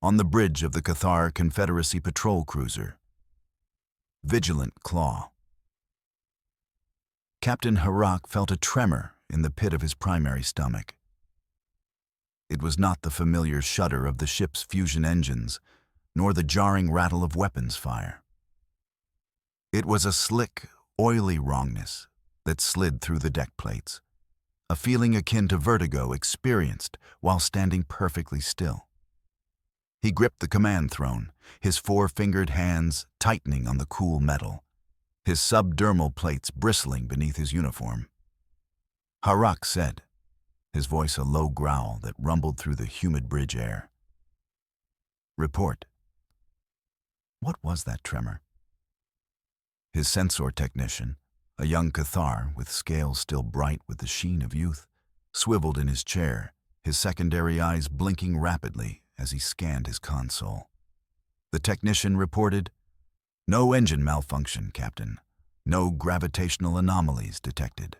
on the bridge of the Cathar Confederacy patrol cruiser. Vigilant Claw. Captain Harak felt a tremor in the pit of his primary stomach. It was not the familiar shudder of the ship's fusion engines, nor the jarring rattle of weapons fire. It was a slick, oily wrongness that slid through the deck plates, a feeling akin to vertigo experienced while standing perfectly still. He gripped the command throne, his four-fingered hands tightening on the cool metal, his subdermal plates bristling beneath his uniform. Harak said, his voice a low growl that rumbled through the humid bridge air. Report. What was that tremor? His sensor technician, a young Cathar with scales still bright with the sheen of youth, swiveled in his chair, his secondary eyes blinking rapidly as he scanned his console. The technician reported, "No engine malfunction, Captain. No gravitational anomalies detected.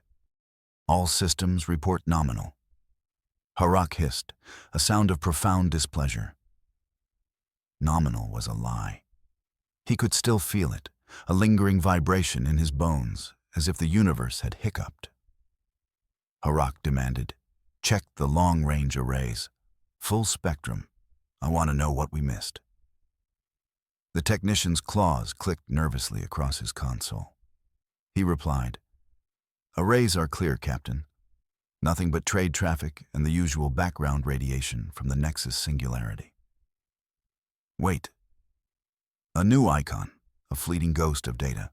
All systems report nominal." Harak hissed, a sound of profound displeasure. Nominal was a lie. He could still feel it, a lingering vibration in his bones, as if the universe had hiccuped. Harak demanded, "Check the long-range arrays. Full spectrum. I want to know what we missed." The technician's claws clicked nervously across his console. He replied, "Arrays are clear, Captain. Nothing but trade traffic and the usual background radiation from the Nexus singularity." Wait. A new icon, a fleeting ghost of data,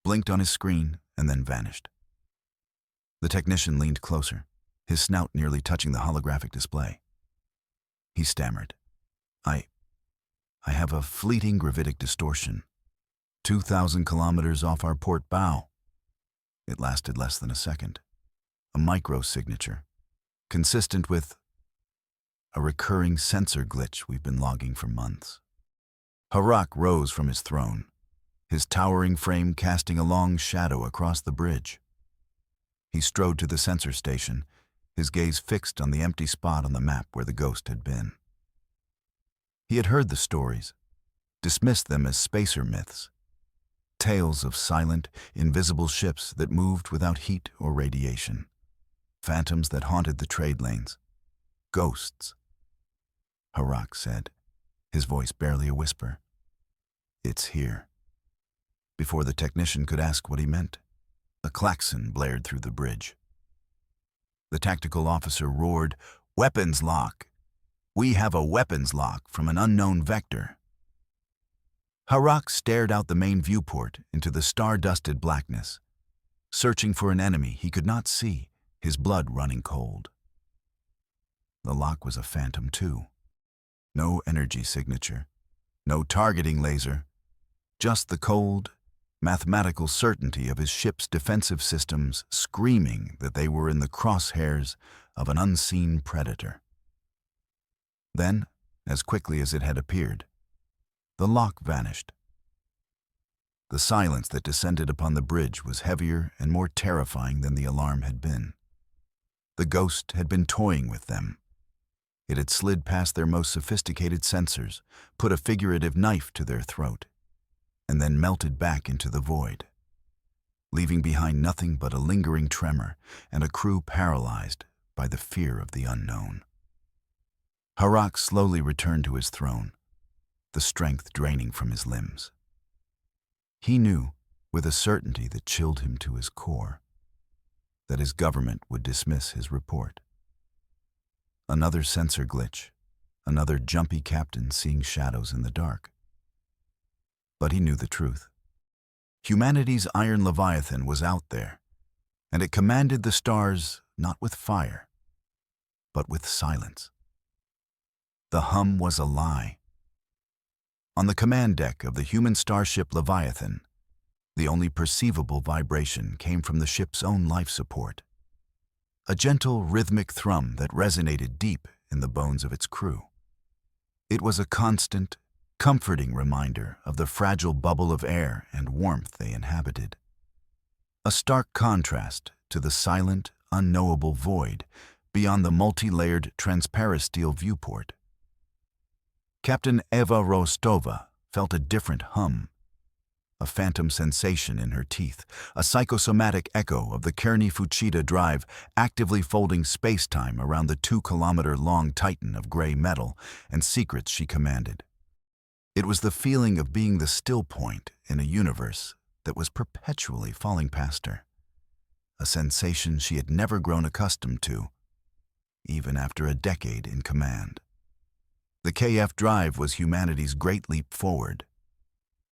blinked on his screen and then vanished. The technician leaned closer, his snout nearly touching the holographic display. He stammered, I have a fleeting gravitic distortion. 2,000 kilometers off our port bow." It lasted less than a second. A micro-signature, consistent with a recurring sensor glitch we've been logging for months. Harak rose from his throne, his towering frame casting a long shadow across the bridge. He strode to the sensor station, his gaze fixed on the empty spot on the map where the ghost had been. He had heard the stories, dismissed them as spacer myths, tales of silent, invisible ships that moved without heat or radiation, phantoms that haunted the trade lanes, ghosts. Harak said, his voice barely a whisper, "It's here." Before the technician could ask what he meant, a klaxon blared through the bridge. The tactical officer roared, "Weapons lock! We have a weapons lock from an unknown vector." Harak stared out the main viewport into the star-dusted blackness, searching for an enemy he could not see, his blood running cold. The lock was a phantom too. No energy signature, no targeting laser, just the cold, mathematical certainty of his ship's defensive systems screaming that they were in the crosshairs of an unseen predator. Then, as quickly as it had appeared, the lock vanished. The silence that descended upon the bridge was heavier and more terrifying than the alarm had been. The ghost had been toying with them. It had slid past their most sophisticated sensors, put a figurative knife to their throat, and then melted back into the void, leaving behind nothing but a lingering tremor and a crew paralyzed by the fear of the unknown. Harak slowly returned to his throne, the strength draining from his limbs. He knew, with a certainty that chilled him to his core, that his government would dismiss his report. Another sensor glitch, another jumpy captain seeing shadows in the dark. But he knew the truth. Humanity's iron Leviathan was out there, and it commanded the stars not with fire, but with silence. The hum was a lie. On the command deck of the human starship Leviathan, the only perceivable vibration came from the ship's own life support, a gentle rhythmic thrum that resonated deep in the bones of its crew. It was a constant, comforting reminder of the fragile bubble of air and warmth they inhabited. A stark contrast to the silent, unknowable void beyond the multi-layered transparisteel viewport. Captain Eva Rostova felt a different hum, a phantom sensation in her teeth, a psychosomatic echo of the Kearney-Fuchida drive actively folding space-time around the 2-kilometer-long titan of gray metal and secrets she commanded. It was the feeling of being the still point in a universe that was perpetually falling past her, a sensation she had never grown accustomed to, even after a decade in command. The KF drive was humanity's great leap forward,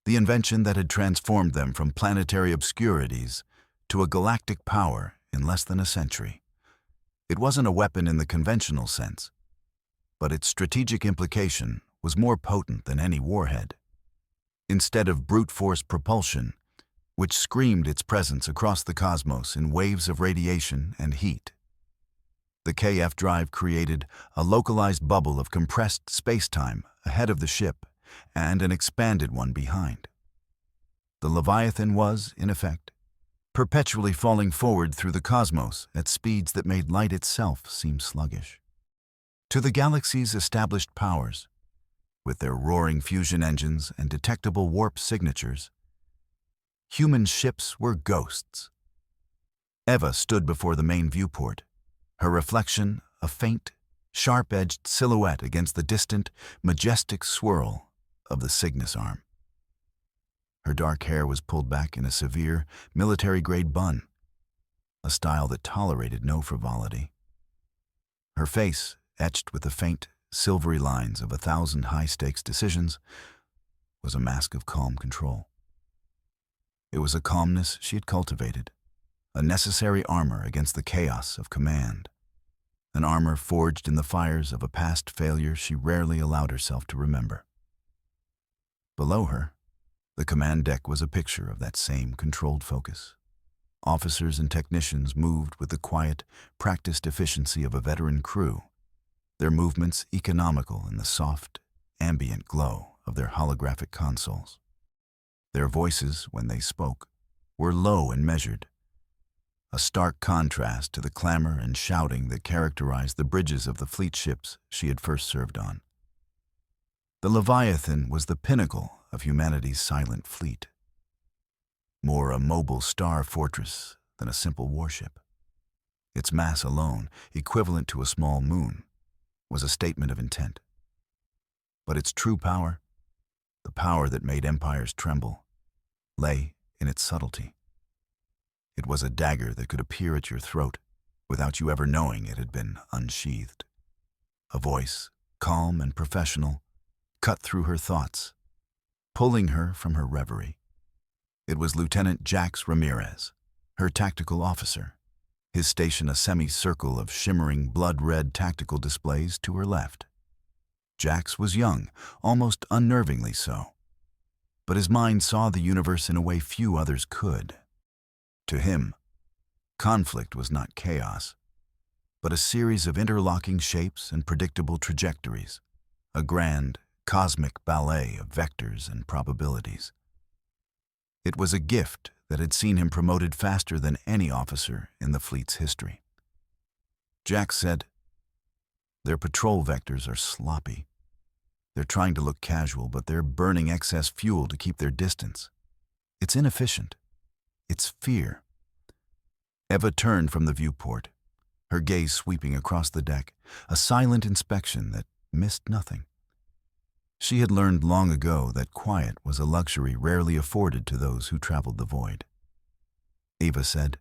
the invention that had transformed them from planetary obscurities to a galactic power in less than a century. It wasn't a weapon in the conventional sense, but its strategic implication was more potent than any warhead. Instead of brute force propulsion, which screamed its presence across the cosmos in waves of radiation and heat, the KF drive created a localized bubble of compressed space-time ahead of the ship and an expanded one behind. The Leviathan was, in effect, perpetually falling forward through the cosmos at speeds that made light itself seem sluggish. To the galaxy's established powers, with their roaring fusion engines and detectable warp signatures, human ships were ghosts. Eva stood before the main viewport, her reflection a faint, sharp-edged silhouette against the distant, majestic swirl of the Cygnus arm. Her dark hair was pulled back in a severe, military-grade bun, a style that tolerated no frivolity. Her face, etched with the faint, silvery lines of 1,000 high-stakes decisions, was a mask of calm control. It was a calmness she had cultivated, a necessary armor against the chaos of command, an armor forged in the fires of a past failure she rarely allowed herself to remember. Below her, the command deck was a picture of that same controlled focus. Officers and technicians moved with the quiet, practiced efficiency of a veteran crew, their movements economical in the soft, ambient glow of their holographic consoles. Their voices, when they spoke, were low and measured, a stark contrast to the clamor and shouting that characterized the bridges of the fleet ships she had first served on. The Leviathan was the pinnacle of humanity's silent fleet, more a mobile star fortress than a simple warship. Its mass alone, equivalent to a small moon, was a statement of intent. But its true power, the power that made empires tremble, lay in its subtlety. It was a dagger that could appear at your throat without you ever knowing it had been unsheathed. A voice, calm and professional, cut through her thoughts, pulling her from her reverie. It was Lieutenant Jax Ramirez, her tactical officer, his station a semicircle of shimmering blood-red tactical displays to her left. Jax was young, almost unnervingly so, but his mind saw the universe in a way few others could. To him, conflict was not chaos, but a series of interlocking shapes and predictable trajectories, a grand, cosmic ballet of vectors and probabilities. It was a gift that had seen him promoted faster than any officer in the fleet's history. Jack said, "Their patrol vectors are sloppy. They're trying to look casual, but they're burning excess fuel to keep their distance. It's inefficient. It's fear." Eva turned from the viewport, her gaze sweeping across the deck, a silent inspection that missed nothing. She had learned long ago that quiet was a luxury rarely afforded to those who traveled the void. Eva said,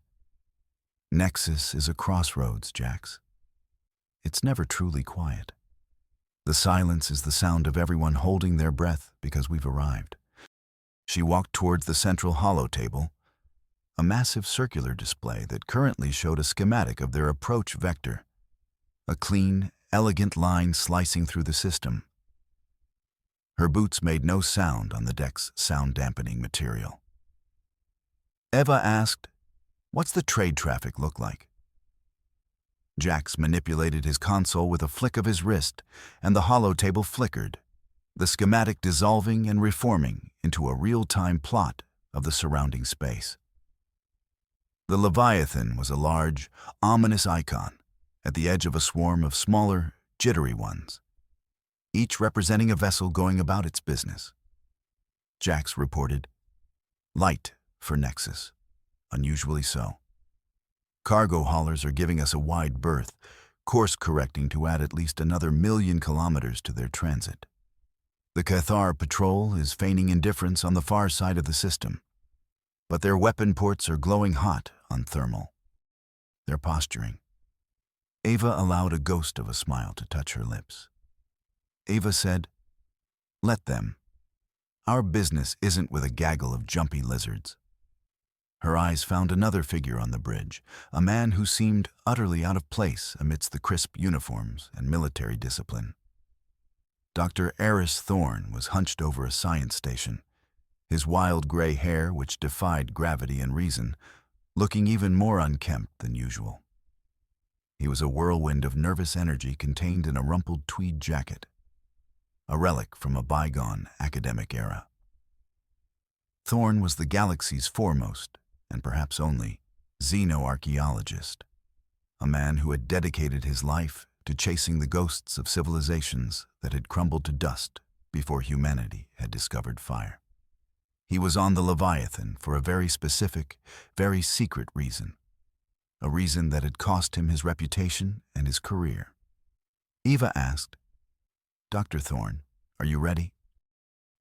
"Nexus is a crossroads, Jax. It's never truly quiet. The silence is the sound of everyone holding their breath because we've arrived." She walked towards the central holotable, a massive circular display that currently showed a schematic of their approach vector, a clean, elegant line slicing through the system. Her boots made no sound on the deck's sound-dampening material. Eva asked, "What's the trade traffic look like?" Jax manipulated his console with a flick of his wrist, and the holotable flickered, the schematic dissolving and reforming into a real-time plot of the surrounding space. The Leviathan was a large, ominous icon at the edge of a swarm of smaller, jittery ones. each representing a vessel going about its business. Jax reported, "Light for Nexus, unusually so. Cargo haulers are giving us a wide berth, course-correcting to add at least another 1,000,000 kilometers to their transit. The Cathar patrol is feigning indifference on the far side of the system, but their weapon ports are glowing hot on thermal. They're posturing." Ava allowed a ghost of a smile to touch her lips. Ava said, "Let them. Our business isn't with a gaggle of jumpy lizards." Her eyes found another figure on the bridge, a man who seemed utterly out of place amidst the crisp uniforms and military discipline. Dr. Eris Thorne was hunched over a science station, his wild gray hair, which defied gravity and reason, looking even more unkempt than usual. He was a whirlwind of nervous energy contained in a rumpled tweed jacket, a relic from a bygone academic era. Thorne was the galaxy's foremost, and perhaps only, xenoarchaeologist, a man who had dedicated his life to chasing the ghosts of civilizations that had crumbled to dust before humanity had discovered fire. He was on the Leviathan for a very specific, very secret reason, a reason that had cost him his reputation and his career. Eva asked, "Dr. Thorne, are you ready?"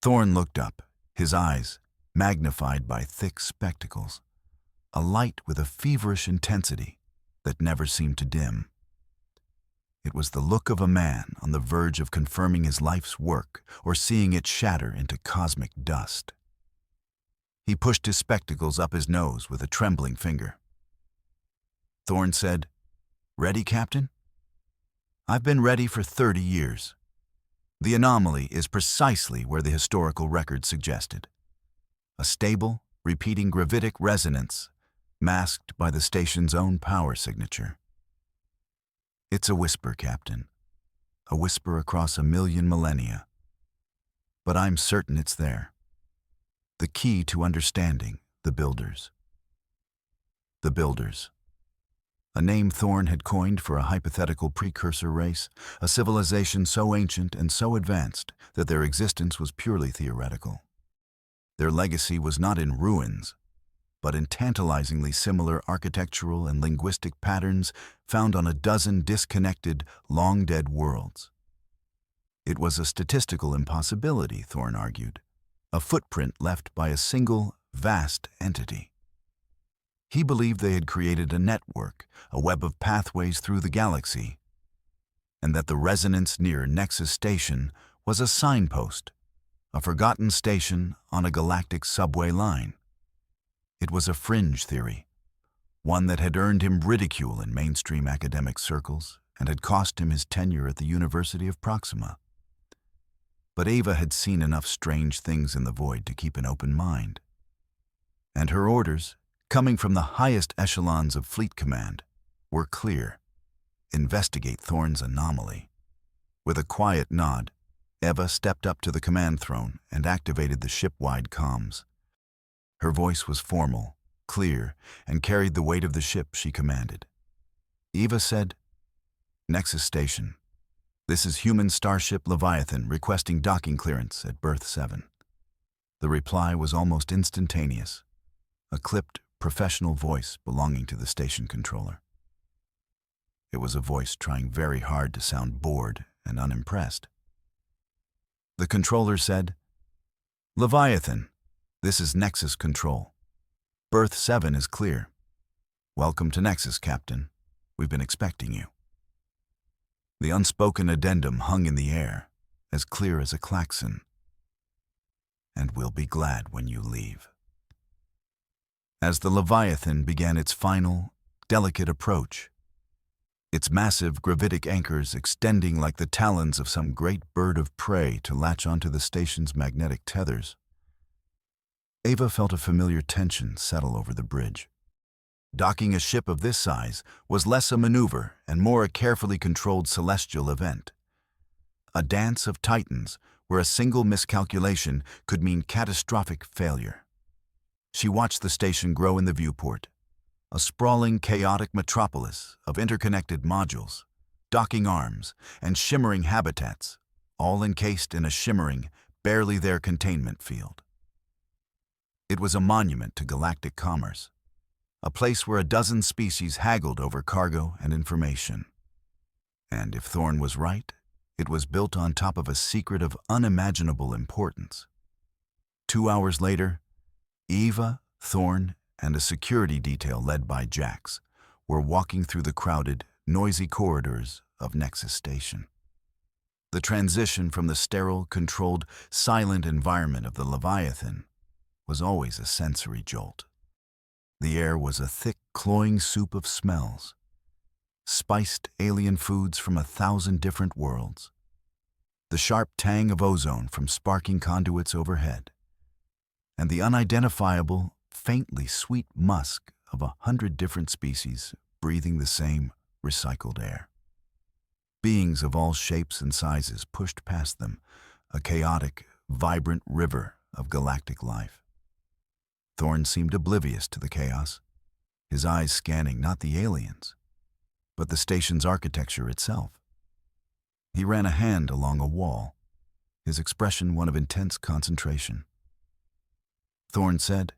Thorne looked up, his eyes magnified by thick spectacles, a light with a feverish intensity that never seemed to dim. It was the look of a man on the verge of confirming his life's work or seeing it shatter into cosmic dust. He pushed his spectacles up his nose with a trembling finger. Thorne said, "Ready, Captain? I've been ready for 30 years. The anomaly is precisely where the historical record suggested. A stable, repeating gravitic resonance, masked by the station's own power signature. It's a whisper, Captain. A whisper across 1,000,000 millennia. But I'm certain it's there. The key to understanding the Builders." The Builders. A name Thorne had coined for a hypothetical precursor race, a civilization so ancient and so advanced that their existence was purely theoretical. Their legacy was not in ruins, but in tantalizingly similar architectural and linguistic patterns found on a dozen disconnected, long-dead worlds. It was a statistical impossibility, Thorne argued, a footprint left by a single, vast entity. He believed they had created a network, a web of pathways through the galaxy, and that the resonance near Nexus Station was a signpost, a forgotten station on a galactic subway line. It was a fringe theory, one that had earned him ridicule in mainstream academic circles and had cost him his tenure at the University of Proxima. But Ava had seen enough strange things in the void to keep an open mind. And her orders, coming from the highest echelons of Fleet Command, were clear. Investigate Thorne's anomaly. With a quiet nod, Eva stepped up to the command throne and activated the ship-wide comms. Her voice was formal, clear, and carried the weight of the ship she commanded. Eva said, "Nexus Station. This is human starship Leviathan requesting docking clearance at berth 7. The reply was almost instantaneous, a clipped, professional voice belonging to the station controller. It was a voice trying very hard to sound bored and unimpressed. The controller said, "Leviathan, this is Nexus Control. Berth 7 is clear. Welcome to Nexus, Captain. We've been expecting you." The unspoken addendum hung in the air, as clear as a klaxon. "And we'll be glad when you leave." As the Leviathan began its final, delicate approach, its massive gravitic anchors extending like the talons of some great bird of prey to latch onto the station's magnetic tethers, Ava felt a familiar tension settle over the bridge. Docking a ship of this size was less a maneuver and more a carefully controlled celestial event. A dance of titans where a single miscalculation could mean catastrophic failure. She watched the station grow in the viewport, a sprawling, chaotic metropolis of interconnected modules, docking arms, and shimmering habitats, all encased in a shimmering, barely there containment field. It was a monument to galactic commerce, a place where a dozen species haggled over cargo and information. And if Thorne was right, it was built on top of a secret of unimaginable importance. 2 hours later, Eva, Thorne, and a security detail led by Jax were walking through the crowded, noisy corridors of Nexus Station. The transition from the sterile, controlled, silent environment of the Leviathan was always a sensory jolt. The air was a thick, cloying soup of smells, spiced alien foods from 1,000 different worlds, the sharp tang of ozone from sparking conduits overhead, and the unidentifiable, faintly sweet musk of 100 different species breathing the same recycled air. Beings of all shapes and sizes pushed past them, a chaotic, vibrant river of galactic life. Thorne seemed oblivious to the chaos, his eyes scanning not the aliens, but the station's architecture itself. He ran a hand along a wall, his expression one of intense concentration. Thorne said,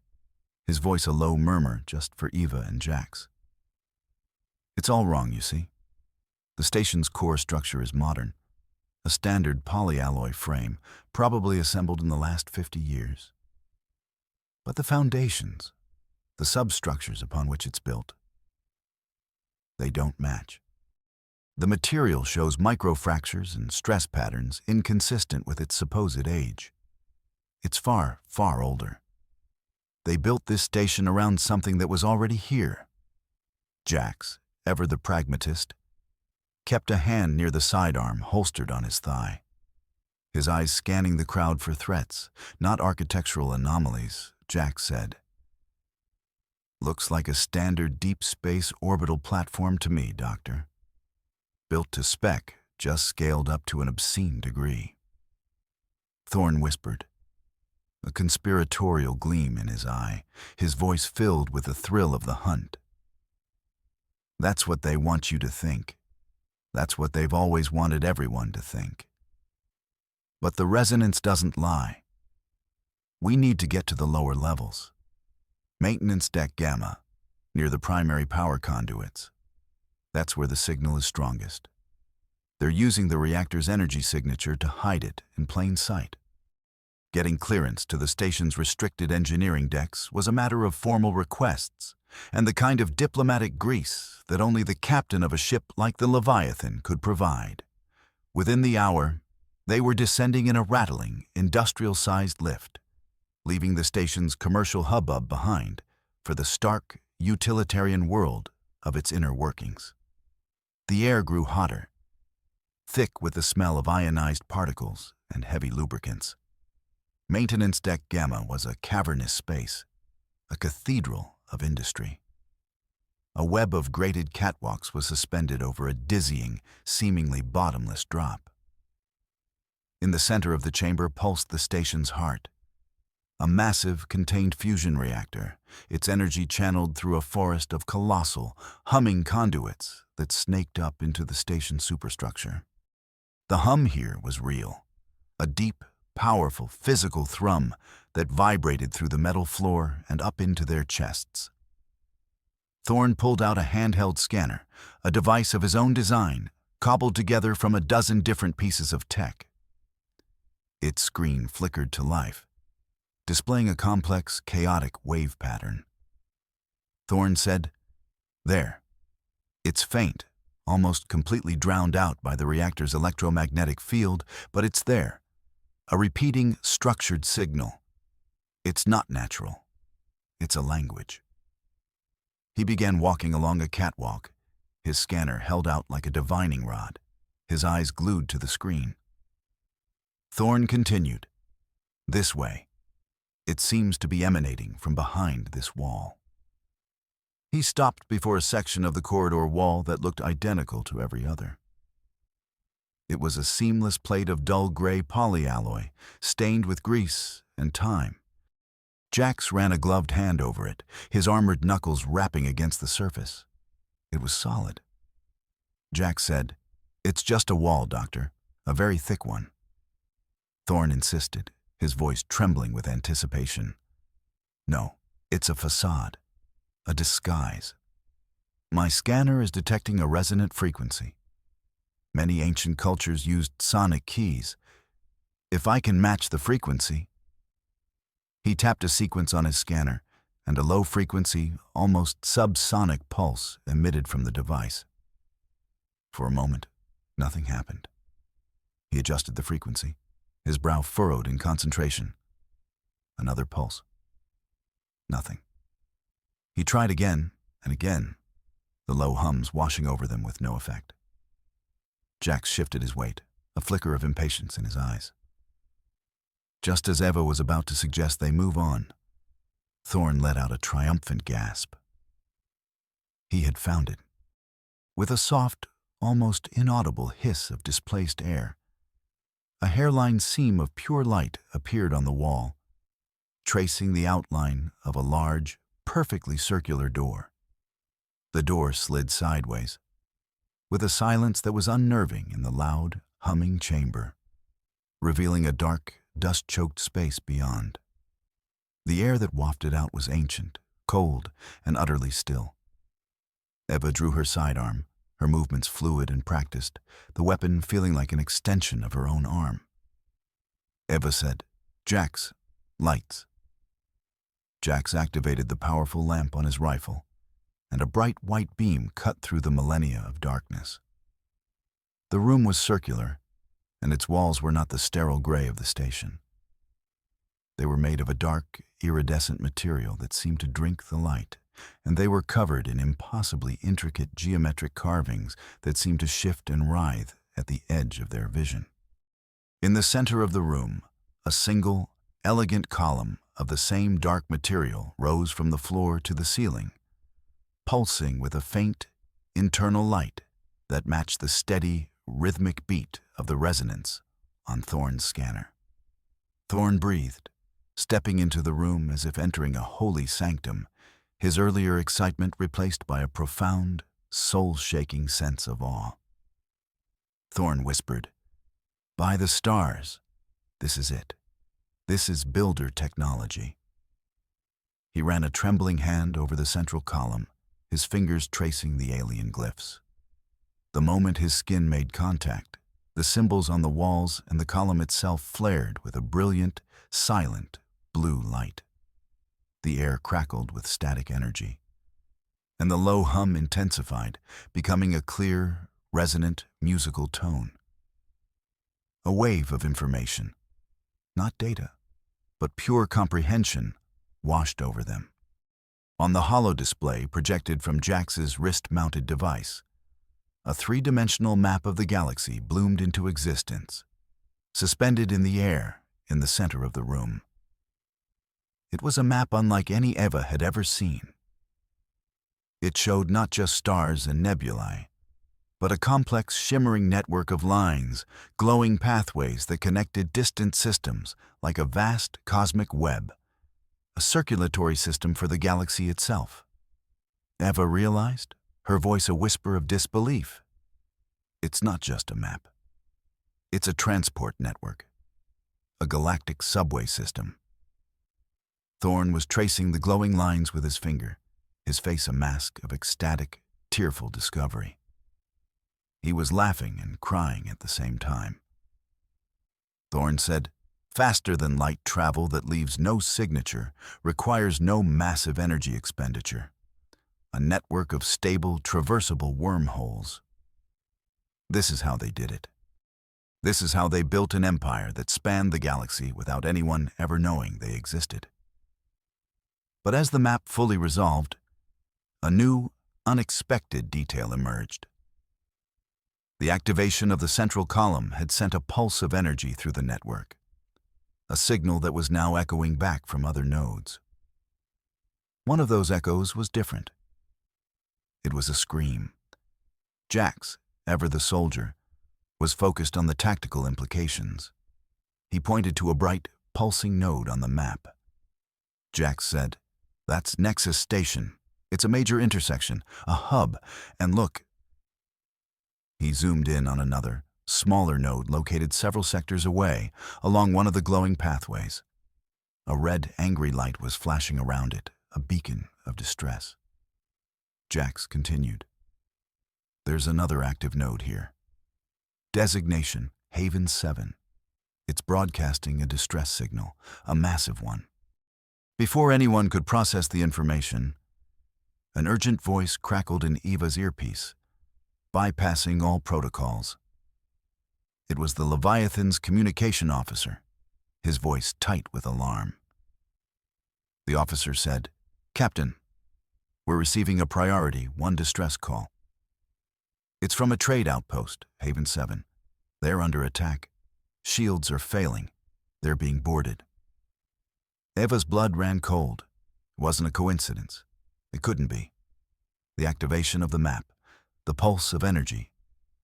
his voice a low murmur just for Eva and Jax. "It's all wrong, you see. The station's core structure is modern, a standard polyalloy frame, probably assembled in the last 50 years. But the foundations, the substructures upon which it's built, they don't match. The material shows microfractures and stress patterns inconsistent with its supposed age. It's far, far older. They built this station around something that was already here." Jax, ever the pragmatist, kept a hand near the sidearm holstered on his thigh, his eyes scanning the crowd for threats, not architectural anomalies. Jax said, "Looks like a standard deep space orbital platform to me, Doctor. Built to spec, just scaled up to an obscene degree." Thorne whispered, a conspiratorial gleam in his eye, his voice filled with the thrill of the hunt. "That's what they want you to think. That's what they've always wanted everyone to think. But the resonance doesn't lie. We need to get to the lower levels. Maintenance Deck Gamma, near the primary power conduits. That's where the signal is strongest. They're using the reactor's energy signature to hide it in plain sight. Getting clearance to the station's restricted engineering decks was a matter of formal requests and the kind of diplomatic grease that only the captain of a ship like the Leviathan could provide. Within the hour, they were descending in a rattling, industrial-sized lift, leaving the station's commercial hubbub behind for the stark, utilitarian world of its inner workings. The air grew hotter, thick with the smell of ionized particles and heavy lubricants. Maintenance Deck Gamma was a cavernous space, a cathedral of industry. A web of grated catwalks was suspended over a dizzying, seemingly bottomless drop. In the center of the chamber pulsed the station's heart, a massive contained fusion reactor, its energy channeled through a forest of colossal, humming conduits that snaked up into the station's superstructure. The hum here was real, a deep, powerful physical thrum that vibrated through the metal floor and up into their chests. Thorne pulled out a handheld scanner, a device of his own design, cobbled together from a dozen different pieces of tech. Its screen flickered to life, displaying a complex, chaotic wave pattern. Thorne said, "There. It's faint, almost completely drowned out by the reactor's electromagnetic field, but it's there. A repeating, structured signal. It's not natural. It's a language." He began walking along a catwalk, his scanner held out like a divining rod, his eyes glued to the screen. Thorne continued, "This way. It seems to be emanating from behind this wall." He stopped before a section of the corridor wall that looked identical to every other. It was a seamless plate of dull gray polyalloy, stained with grease and time. Jax ran a gloved hand over it, his armored knuckles rapping against the surface. It was solid. Jax said, "It's just a wall, Doctor, a very thick one. Thorne insisted, his voice trembling with anticipation. No, it's a facade, a disguise. My scanner is detecting a resonant frequency. Many ancient cultures used sonic keys. If I can match the frequency... He tapped a sequence on his scanner, and a low-frequency, almost subsonic pulse emitted from the device. For a moment, nothing happened. He adjusted the frequency, his brow furrowed in concentration. Another pulse. Nothing. He tried again and again, the low hums washing over them with no effect. Jax shifted his weight, a flicker of impatience in his eyes. Just as Eva was about to suggest they move on, Thorne let out a triumphant gasp. He had found it. With a soft, almost inaudible hiss of displaced air, a hairline seam of pure light appeared on the wall, tracing the outline of a large, perfectly circular door. The door slid sideways, with a silence that was unnerving in the loud, humming chamber, revealing a dark, dust-choked space beyond. The air that wafted out was ancient, cold, and utterly still. Eva drew her sidearm, her movements fluid and practiced, the weapon feeling like an extension of her own arm. Eva said, "Jax, lights." Jax activated the powerful lamp on his rifle, and a bright white beam cut through the millennia of darkness. The room was circular, and its walls were not the sterile gray of the station. They were made of a dark, iridescent material that seemed to drink the light, and they were covered in impossibly intricate geometric carvings that seemed to shift and writhe at the edge of their vision. In the center of the room, a single, elegant column of the same dark material rose from the floor to the ceiling, pulsing with a faint, internal light that matched the steady, rhythmic beat of the resonance on Thorne's scanner. Thorne breathed, stepping into the room as if entering a holy sanctum, his earlier excitement replaced by a profound, soul-shaking sense of awe. Thorne whispered, "By the stars, this is it. This is builder technology." He ran a trembling hand over the central column, his fingers tracing the alien glyphs. The moment his skin made contact, the symbols on the walls and the column itself flared with a brilliant, silent, blue light. The air crackled with static energy, and the low hum intensified, becoming a clear, resonant, musical tone. A wave of information, not data, but pure comprehension, washed over them. On the holodisplay projected from Jax's wrist-mounted device, a three-dimensional map of the galaxy bloomed into existence, suspended in the air in the center of the room. It was a map unlike any Eva had ever seen. It showed not just stars and nebulae, but a complex, shimmering network of lines, glowing pathways that connected distant systems like a vast cosmic web, a circulatory system for the galaxy itself. Eva realized, her voice a whisper of disbelief. It's not just a map. It's a transport network, a galactic subway system. Thorne was tracing the glowing lines with his finger, his face a mask of ecstatic, tearful discovery. He was laughing and crying at the same time. Thorne said, "Faster than light travel that leaves no signature, requires no massive energy expenditure. A network of stable, traversable wormholes. This is how they did it. This is how they built an empire that spanned the galaxy without anyone ever knowing they existed." But as the map fully resolved, a new, unexpected detail emerged. The activation of the central column had sent a pulse of energy through the network, a signal that was now echoing back from other nodes. One of those echoes was different. It was a scream. Jax, ever the soldier, was focused on the tactical implications. He pointed to a bright, pulsing node on the map. Jax said, "That's Nexus Station. It's a major intersection, a hub, and look." He zoomed in on another, smaller node located several sectors away along one of the glowing pathways. A red, angry light was flashing around it, a beacon of distress. Jax continued. There's another active node here. Designation, Haven 7. It's broadcasting a distress signal, a massive one. Before anyone could process the information, an urgent voice crackled in Eva's earpiece, bypassing all protocols. It was the Leviathan's communication officer, his voice tight with alarm. The officer said, "Captain, we're receiving a priority 1 distress call. It's from a trade outpost, Haven 7. They're under attack. Shields are failing. They're being boarded." Eva's blood ran cold. It wasn't a coincidence. It couldn't be. The activation of the map, the pulse of energy,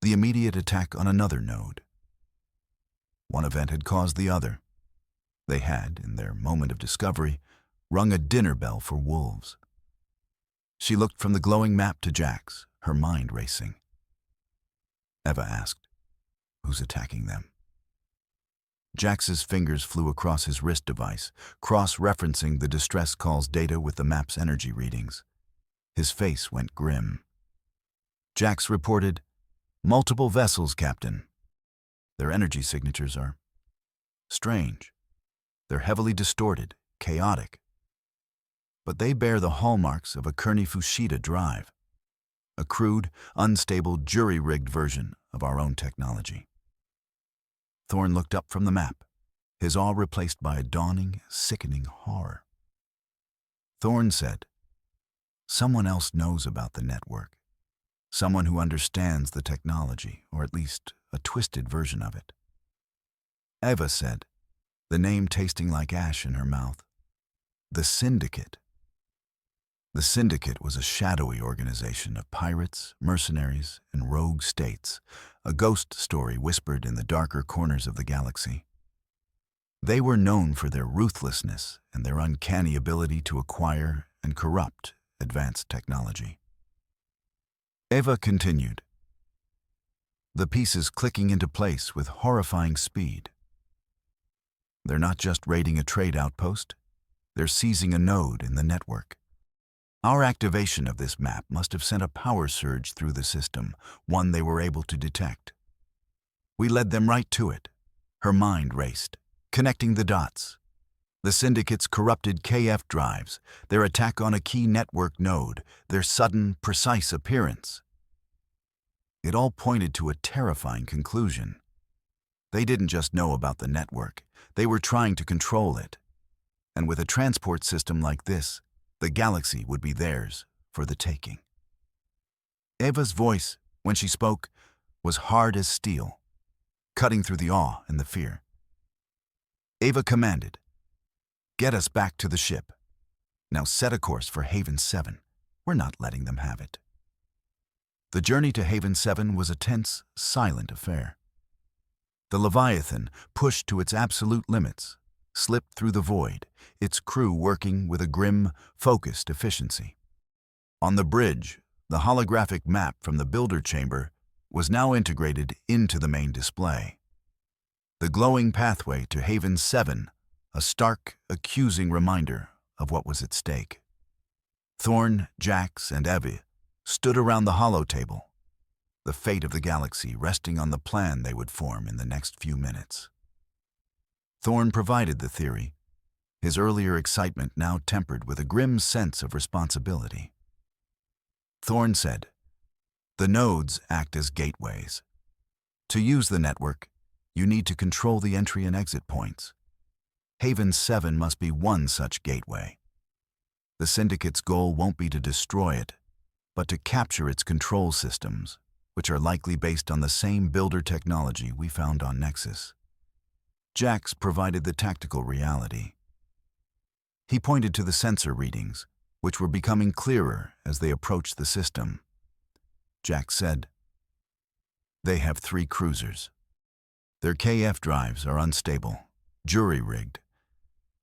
the immediate attack on another node. One event had caused the other. They had, in their moment of discovery, rung a dinner bell for wolves. She looked from the glowing map to Jax, her mind racing. Eva asked, "Who's attacking them?" Jax's fingers flew across his wrist device, cross-referencing the distress call's data with the map's energy readings. His face went grim. Jax reported, "Multiple vessels, Captain. Their energy signatures are strange. They're heavily distorted, chaotic. But they bear the hallmarks of a Kearney Fushida drive, a crude, unstable, jury-rigged version of our own technology." Thorn looked up from the map, his awe replaced by a dawning, sickening horror. Thorn said, "Someone else knows about the network. Someone who understands the technology, or at least a twisted version of it." Eva said, the name tasting like ash in her mouth, "The Syndicate." The Syndicate was a shadowy organization of pirates, mercenaries, and rogue states, a ghost story whispered in the darker corners of the galaxy. They were known for their ruthlessness and their uncanny ability to acquire and corrupt advanced technology. Eva continued, the pieces clicking into place with horrifying speed. They're not just raiding a trade outpost, they're seizing a node in the network. Our activation of this map must have sent a power surge through the system, one they were able to detect. We led them right to it. Her mind raced, connecting the dots. The Syndicate's corrupted KF drives, their attack on a key network node, their sudden, precise appearance. It all pointed to a terrifying conclusion. They didn't just know about the network, they were trying to control it. And with a transport system like this, the galaxy would be theirs for the taking. Eva's voice, when she spoke, was hard as steel, cutting through the awe and the fear. Eva commanded, "Get us back to the ship. Now set a course for Haven 7. We're not letting them have it." The journey to Haven 7 was a tense, silent affair. The Leviathan, pushed to its absolute limits, slipped through the void, its crew working with a grim, focused efficiency. On the bridge, the holographic map from the builder chamber was now integrated into the main display. The glowing pathway to Haven 7, a stark, accusing reminder of what was at stake. Thorn, Jax, and Evie stood around the holo table, the fate of the galaxy resting on the plan they would form in the next few minutes. Thorn provided the theory, his earlier excitement now tempered with a grim sense of responsibility. Thorn said, "The nodes act as gateways. To use the network, you need to control the entry and exit points. Haven 7 must be one such gateway. The Syndicate's goal won't be to destroy it, but to capture its control systems, which are likely based on the same builder technology we found on Nexus." Jax provided the tactical reality. He pointed to the sensor readings, which were becoming clearer as they approached the system. Jax said, "They have 3 cruisers. Their KF drives are unstable, jury-rigged.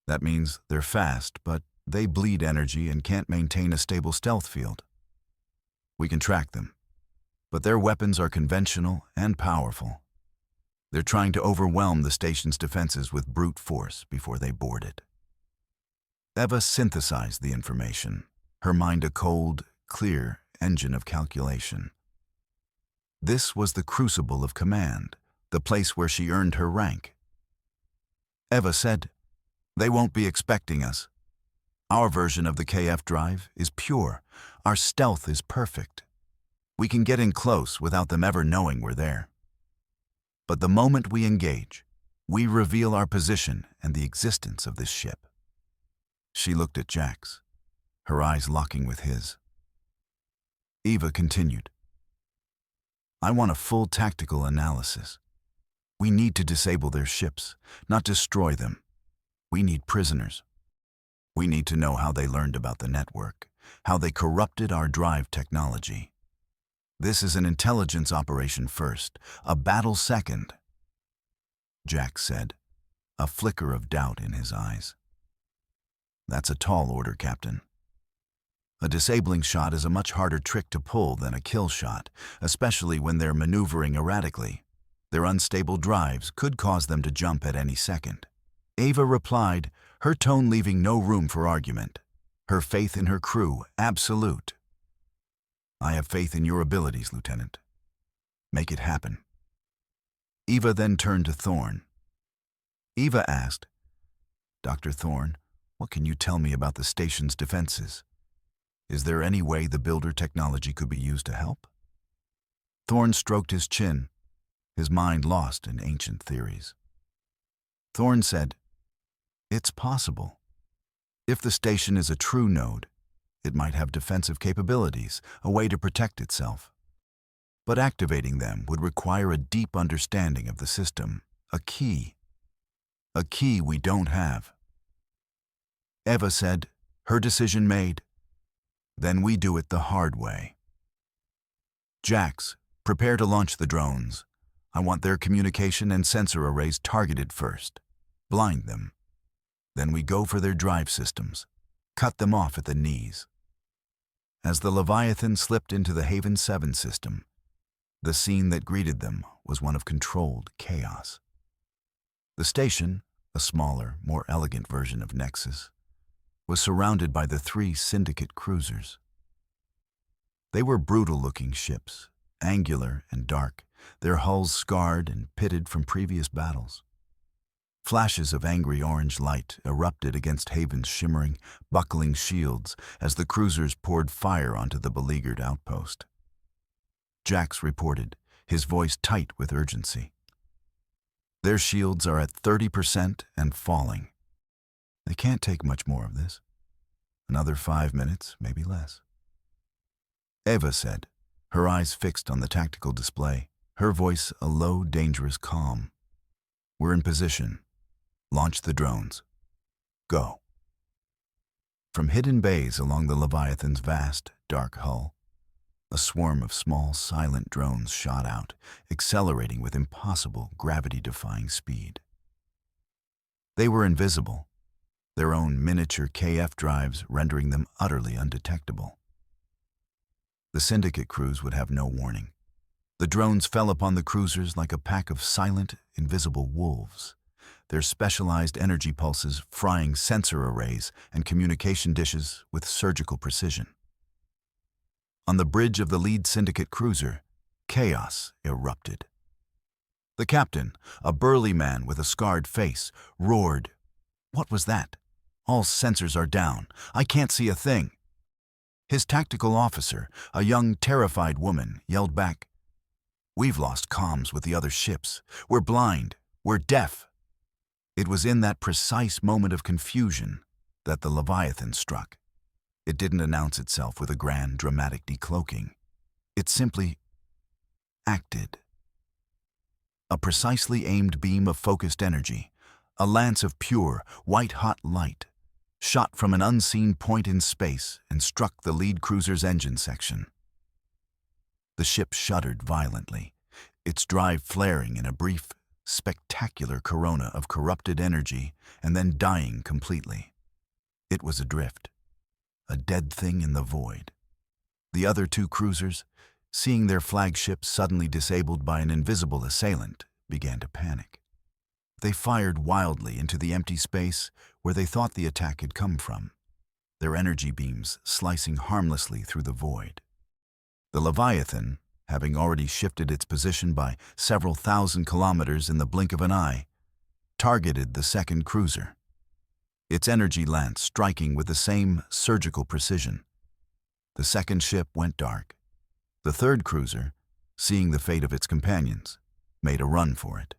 That means they're fast, but they bleed energy and can't maintain a stable stealth field. We can track them, but their weapons are conventional and powerful. They're trying to overwhelm the station's defenses with brute force before they board it. Eva synthesized the information, her mind a cold, clear engine of calculation. This was the crucible of command, the place where she earned her rank. Eva said, "They won't be expecting us. Our version of the KF drive is pure. Our stealth is perfect. We can get in close without them ever knowing we're there. But the moment we engage, we reveal our position and the existence of this ship." She looked at Jax, her eyes locking with his. Eva continued, "I want a full tactical analysis. We need to disable their ships, not destroy them. We need prisoners. We need to know how they learned about the network, how they corrupted our drive technology. This is an intelligence operation first, a battle second," Jax said, a flicker of doubt in his eyes. "That's a tall order, Captain. A disabling shot is a much harder trick to pull than a kill shot, especially when they're maneuvering erratically. Their unstable drives could cause them to jump at any second." Eva replied, her tone leaving no room for argument, her faith in her crew absolute. "I have faith in your abilities, Lieutenant. Make it happen." Eva then turned to Thorne. Eva asked, "Dr. Thorne, what can you tell me about the station's defenses? Is there any way the builder technology could be used to help?" Thorne stroked his chin, his mind lost in ancient theories. Thorne said, "It's possible. If the station is a true node, it might have defensive capabilities, a way to protect itself. But activating them would require a deep understanding of the system, a key we don't have." Eva said, her decision made, "Then we do it the hard way. Jax, prepare to launch the drones. I want their communication and sensor arrays targeted first. Blind them. Then we go for their drive systems. Cut them off at the knees." As the Leviathan slipped into the Haven 7 system, the scene that greeted them was one of controlled chaos. The station, a smaller, more elegant version of Nexus, was surrounded by the 3 Syndicate cruisers. They were brutal-looking ships, angular and dark, their hulls scarred and pitted from previous battles. Flashes of angry orange light erupted against Haven's shimmering, buckling shields as the cruisers poured fire onto the beleaguered outpost. Jax reported, his voice tight with urgency. "Their shields are at 30% and falling. They can't take much more of this. Another 5 minutes, maybe less." Eva said, her eyes fixed on the tactical display, her voice a low, dangerous calm. "We're in position. Launch the drones. Go." From hidden bays along the Leviathan's vast, dark hull, a swarm of small, silent drones shot out, accelerating with impossible, gravity-defying speed. They were invisible, their own miniature KF drives rendering them utterly undetectable. The Syndicate crews would have no warning. The drones fell upon the cruisers like a pack of silent, invisible wolves, their specialized energy pulses frying sensor arrays and communication dishes with surgical precision. On the bridge of the lead Syndicate cruiser, chaos erupted. The captain, a burly man with a scarred face, roared, "What was that? All sensors are down. I can't see a thing." His tactical officer, a young, terrified woman, yelled back, "We've lost comms with the other ships. We're blind. We're deaf." It was in that precise moment of confusion that the Leviathan struck. It didn't announce itself with a grand, dramatic decloaking. It simply acted. A precisely aimed beam of focused energy, a lance of pure, white-hot light, shot from an unseen point in space and struck the lead cruiser's engine section. The ship shuddered violently, its drive flaring in a brief, spectacular corona of corrupted energy and then dying completely. It was adrift, a dead thing in the void. The other 2 cruisers, seeing their flagship suddenly disabled by an invisible assailant, began to panic. They fired wildly into the empty space where they thought the attack had come from, their energy beams slicing harmlessly through the void. The Leviathan, having already shifted its position by several thousand kilometers in the blink of an eye, targeted the second cruiser, its energy lance striking with the same surgical precision. The second ship went dark. The third cruiser, seeing the fate of its companions, made a run for it.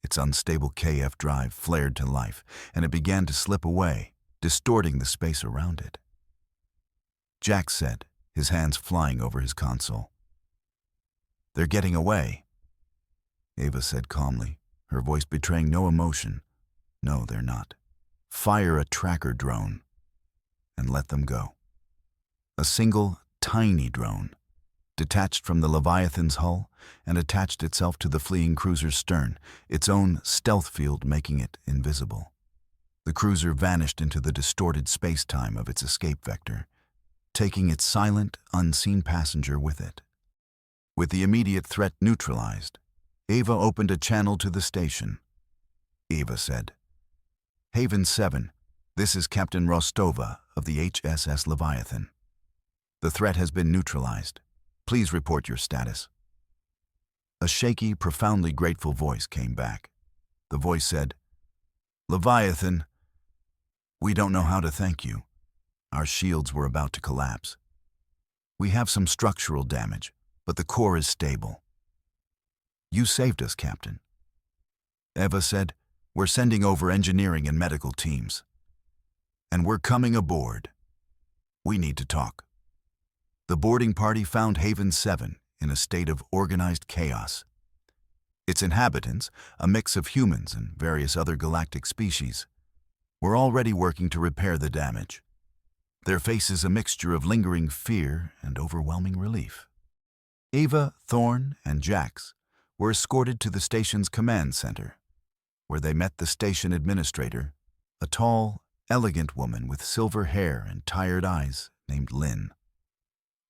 Its unstable KF drive flared to life, and it began to slip away, distorting the space around it. Jack said, his hands flying over his console. "They're getting away," Ava said calmly, her voice betraying no emotion. "No, they're not. Fire a tracker drone and let them go." A single, tiny drone detached from the Leviathan's hull and attached itself to the fleeing cruiser's stern, its own stealth field making it invisible. The cruiser vanished into the distorted space-time of its escape vector, taking its silent, unseen passenger with it. With the immediate threat neutralized, Ava opened a channel to the station. Ava said, "Haven 7, this is Captain Rostova of the HSS Leviathan. The threat has been neutralized. Please report your status." A shaky, profoundly grateful voice came back. The voice said, "Leviathan, we don't know how to thank you. Our shields were about to collapse. We have some structural damage, but the core is stable. You saved us, Captain." Eva said, "We're sending over engineering and medical teams. And we're coming aboard. We need to talk." The boarding party found Haven 7 in a state of organized chaos. Its inhabitants, a mix of humans and various other galactic species, were already working to repair the damage. Their faces a mixture of lingering fear and overwhelming relief. Ava, Thorn, and Jax were escorted to the station's command center, where they met the station administrator, a tall, elegant woman with silver hair and tired eyes named Lynn.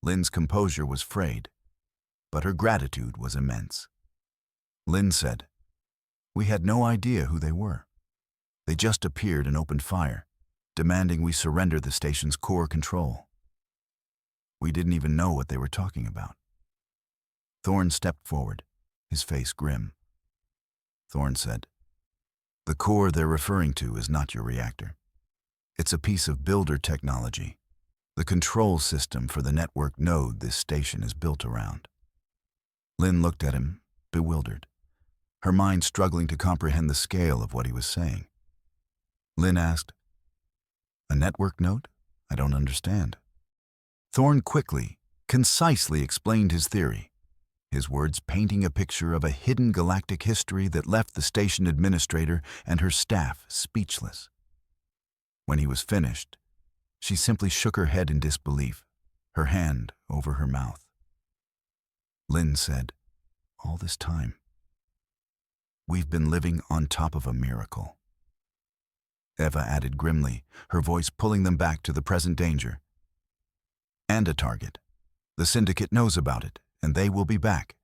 Lynn's composure was frayed, but her gratitude was immense. Lynn said, "We had no idea who they were. They just appeared and opened fire, demanding we surrender the station's core control. We didn't even know what they were talking about." Thorn stepped forward, his face grim. Thorn said, "The core they're referring to is not your reactor. It's a piece of builder technology, the control system for the network node this station is built around." Lynn looked at him, bewildered, her mind struggling to comprehend the scale of what he was saying. Lynn asked, "A network node? I don't understand." Thorn quickly, concisely explained his theory, his words painting a picture of a hidden galactic history that left the station administrator and her staff speechless. When he was finished, she simply shook her head in disbelief, her hand over her mouth. Lynn said, "All this time, we've been living on top of a miracle." Eva added grimly, her voice pulling them back to the present danger. "And a target. The Syndicate knows about it, and they will be back.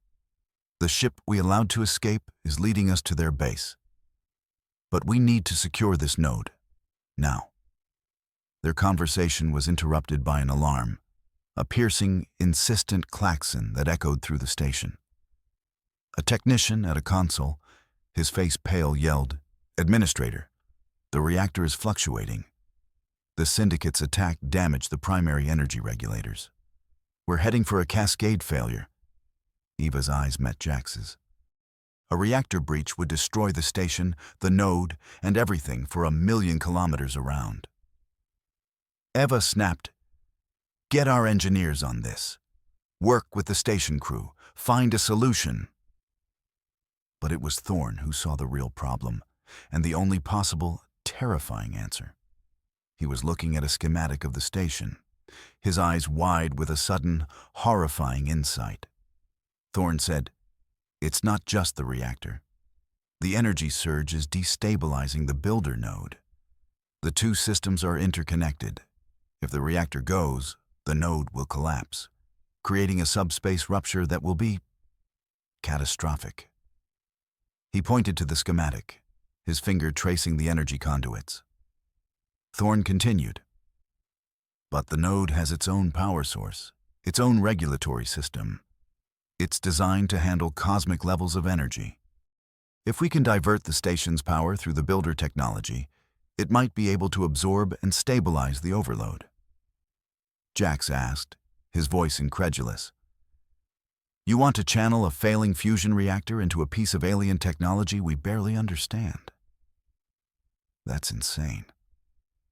The ship we allowed to escape is leading us to their base. But we need to secure this node, now." Their conversation was interrupted by an alarm, a piercing, insistent klaxon that echoed through the station. A technician at a console, his face pale, yelled, "Administrator, the reactor is fluctuating. The Syndicate's attack damaged the primary energy regulators. We're heading for a cascade failure." Eva's eyes met Jax's. A reactor breach would destroy the station, the node, and everything for 1,000,000 kilometers around. Eva snapped, "Get our engineers on this. Work with the station crew. Find a solution." But it was Thorn who saw the real problem, and the only possible, terrifying answer. He was looking at a schematic of the station, his eyes wide with a sudden, horrifying insight. Thorn said, "It's not just the reactor. The energy surge is destabilizing the builder node. The two systems are interconnected. If the reactor goes, the node will collapse, creating a subspace rupture that will be catastrophic." He pointed to the schematic, his finger tracing the energy conduits. Thorne continued. But the node has its own power source, its own regulatory system. It's designed to handle cosmic levels of energy. If we can divert the station's power through the builder technology, it might be able to absorb and stabilize the overload. Jax asked, his voice incredulous. You want to channel a failing fusion reactor into a piece of alien technology we barely understand? That's insane.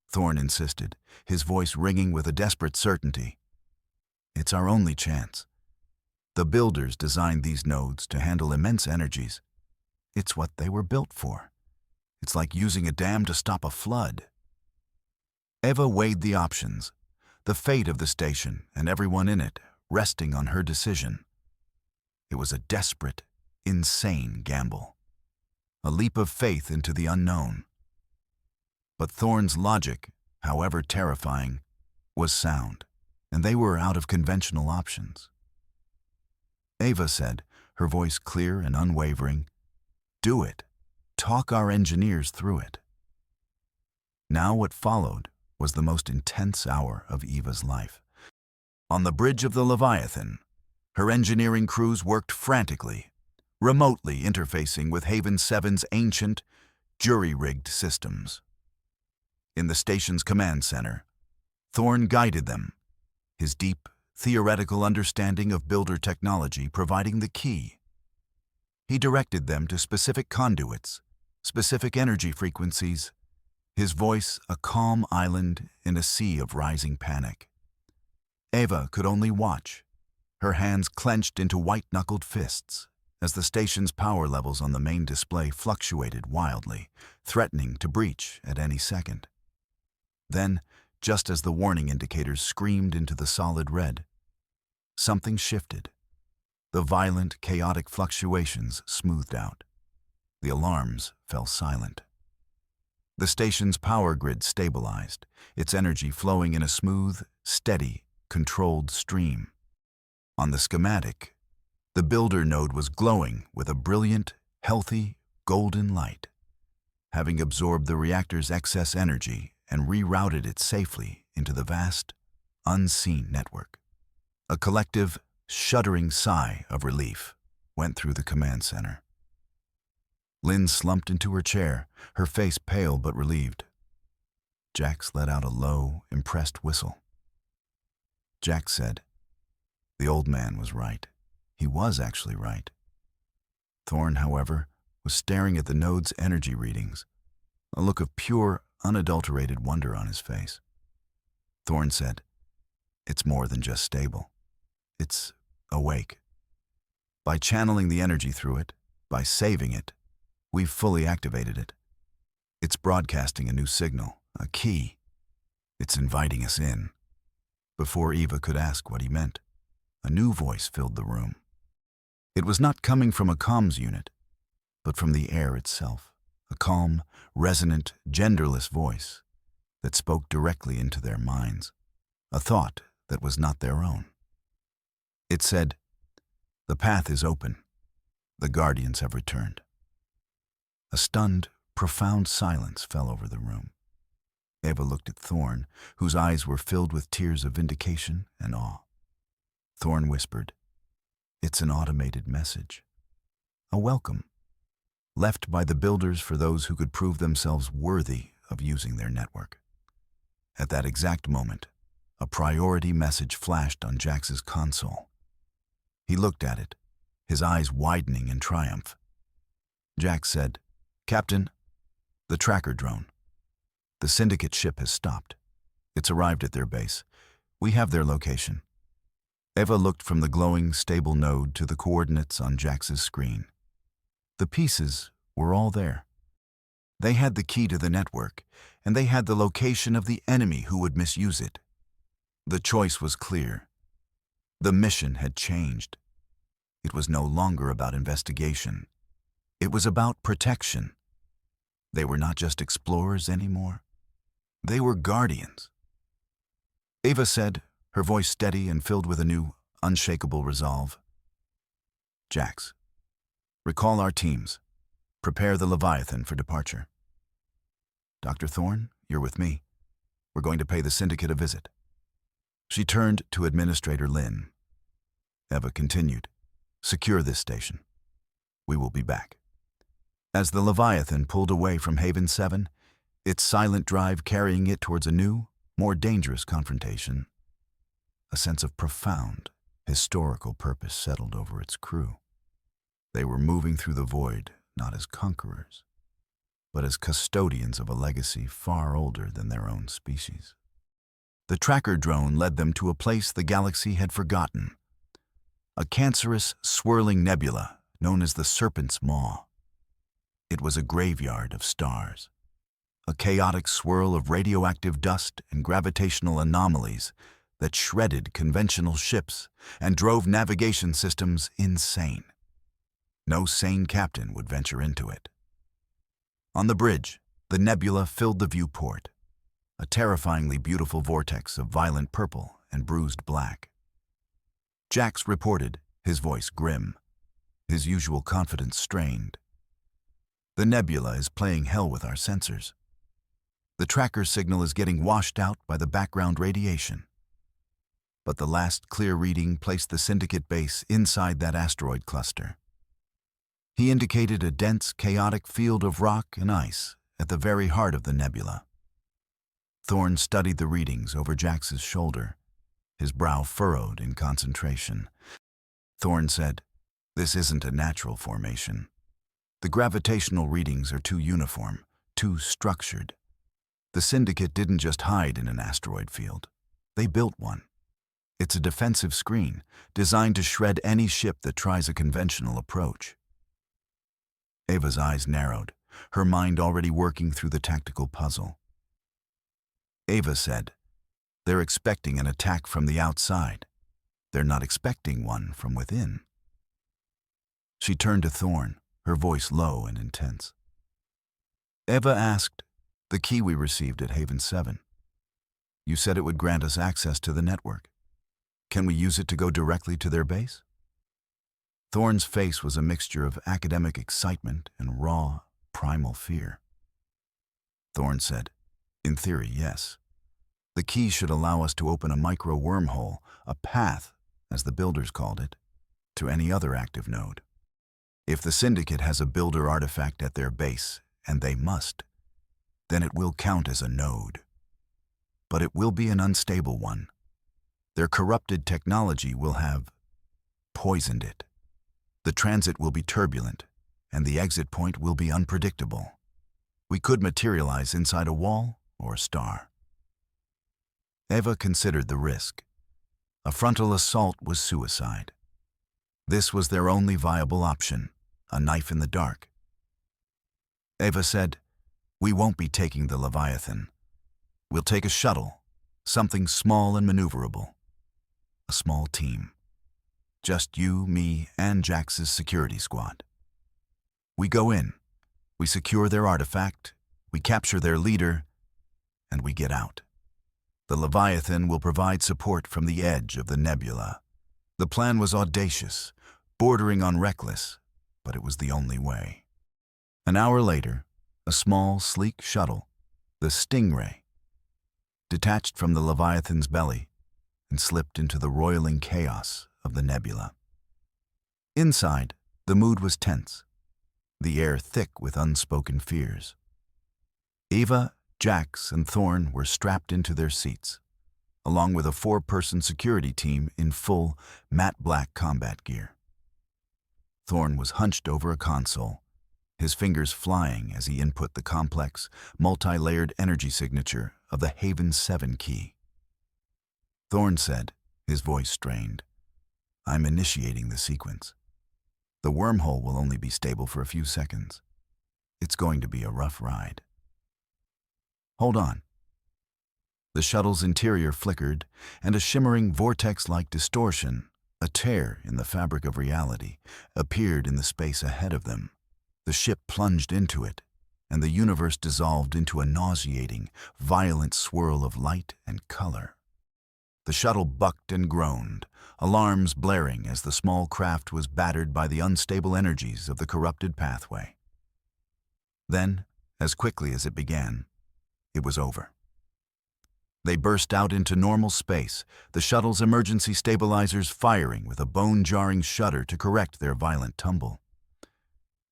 Thorne insisted, his voice ringing with a desperate certainty. It's our only chance. The builders designed these nodes to handle immense energies. It's what they were built for. It's like using a dam to stop a flood. Eva weighed the options, the fate of the station and everyone in it resting on her decision. It was a desperate, insane gamble, a leap of faith into the unknown. But Thorne's logic, however terrifying, was sound, and they were out of conventional options. Eva said, her voice clear and unwavering, "Do it. Talk our engineers through it." Now what followed was the most intense hour of Eva's life. On the bridge of the Leviathan, her engineering crews worked frantically, remotely interfacing with Haven 7's ancient, jury-rigged systems. In the station's command center, Thorne guided them, his deep, theoretical understanding of builder technology providing the key. He directed them to specific conduits, specific energy frequencies, his voice a calm island in a sea of rising panic. Eva could only watch, her hands clenched into white-knuckled fists, as the station's power levels on the main display fluctuated wildly, threatening to breach at any second. Then, just as the warning indicators screamed into the solid red, something shifted. The violent, chaotic fluctuations smoothed out. The alarms fell silent. The station's power grid stabilized, its energy flowing in a smooth, steady, controlled stream. On the schematic, the builder node was glowing with a brilliant, healthy, golden light, having absorbed the reactor's excess energy and rerouted it safely into the vast, unseen network. A collective, shuddering sigh of relief went through the command center. Lynn slumped into her chair, her face pale but relieved. Jax let out a low, impressed whistle. Jax said, "The old man was right. He was actually right." Thorne, however, was staring at the node's energy readings, a look of pure, unadulterated wonder on his face. Thorne said, "It's more than just stable. It's awake. By channeling the energy through it, by saving it, we've fully activated it. It's broadcasting a new signal, a key. It's inviting us in." Before Eva could ask what he meant, a new voice filled the room. It was not coming from a comms unit, but from the air itself, a calm, resonant, genderless voice that spoke directly into their minds, a thought that was not their own. It said, "The path is open. The Guardians have returned." A stunned, profound silence fell over the room. Eva looked at Thorne, whose eyes were filled with tears of vindication and awe. Thorne whispered, "It's an automated message. A welcome, left by the builders for those who could prove themselves worthy of using their network." At that exact moment, a priority message flashed on Jax's console. He looked at it, his eyes widening in triumph. Jax said, "Captain, the tracker drone. The Syndicate ship has stopped. It's arrived at their base. We have their location." Eva looked from the glowing, stable node to the coordinates on Jax's screen. The pieces were all there. They had the key to the network, and they had the location of the enemy who would misuse it. The choice was clear. The mission had changed. It was no longer about investigation. It was about protection. They were not just explorers anymore. They were guardians. Eva said, her voice steady and filled with a new, unshakable resolve, "Jax, recall our teams. Prepare the Leviathan for departure. Dr. Thorne, you're with me. We're going to pay the syndicate a visit. She turned to Administrator Lin. Eva continued, secure this station. We will be back. As the Leviathan pulled away from Haven 7, its silent drive carrying it towards a new, more dangerous confrontation, a sense of profound, historical purpose settled over its crew. They were moving through the void not as conquerors, but as custodians of a legacy far older than their own species. The tracker drone led them to a place the galaxy had forgotten, a cancerous, swirling nebula known as the Serpent's Maw. It was a graveyard of stars, a chaotic swirl of radioactive dust and gravitational anomalies that shredded conventional ships and drove navigation systems insane. No sane captain would venture into it. On the bridge, the nebula filled the viewport, a terrifyingly beautiful vortex of violent purple and bruised black. Jax reported, his voice grim, his usual confidence strained. The nebula is playing hell with our sensors. The tracker signal is getting washed out by the background radiation. But the last clear reading placed the syndicate base inside that asteroid cluster. He indicated a dense, chaotic field of rock and ice at the very heart of the nebula. Thorne studied the readings over Jax's shoulder, his brow furrowed in concentration. Thorne said, "This isn't a natural formation. The gravitational readings are too uniform, too structured. The syndicate didn't just hide in an asteroid field. They built one. It's a defensive screen designed to shred any ship that tries a conventional approach." Ava's eyes narrowed, her mind already working through the tactical puzzle. Ava said, "They're expecting an attack from the outside. They're not expecting one from within." She turned to Thorne, her voice low and intense. Eva asked, "The key we received at Haven 7. You said it would grant us access to the network. Can we use it to go directly to their base?" Thorne's face was a mixture of academic excitement and raw, primal fear. Thorne said, "In theory, yes. The key should allow us to open a micro-wormhole, a path, as the builders called it, to any other active node. If the Syndicate has a builder artifact at their base, and they must, then it will count as a node. But it will be an unstable one. Their corrupted technology will have poisoned it. The transit will be turbulent, and the exit point will be unpredictable. We could materialize inside a wall or a star." Eva considered the risk. A frontal assault was suicide. This was their only viable option, a knife in the dark. Eva said, "We won't be taking the Leviathan. We'll take a shuttle, something small and maneuverable. A small team. Just you, me, and Jax's security squad. We go in, we secure their artifact, we capture their leader, and we get out. The Leviathan will provide support from the edge of the nebula." The plan was audacious, bordering on reckless, but it was the only way. An hour later, a small, sleek shuttle, the Stingray, detached from the Leviathan's belly and slipped into the roiling chaos of the nebula. Inside, the mood was tense, the air thick with unspoken fears. Eva, Jax, and Thorne were strapped into their seats, along with a 4-person security team in full, matte black combat gear. Thorne was hunched over a console, his fingers flying as he input the complex, multi-layered energy signature of the Haven 7 key. Thorne said, his voice strained, "I'm initiating the sequence. The wormhole will only be stable for a few seconds. It's going to be a rough ride." "Hold on." The shuttle's interior flickered, and a shimmering vortex-like distortion, a tear in the fabric of reality, appeared in the space ahead of them. The ship plunged into it, and the universe dissolved into a nauseating, violent swirl of light and color. The shuttle bucked and groaned, alarms blaring as the small craft was battered by the unstable energies of the corrupted pathway. Then, as quickly as it began, it was over. They burst out into normal space, the shuttle's emergency stabilizers firing with a bone-jarring shudder to correct their violent tumble.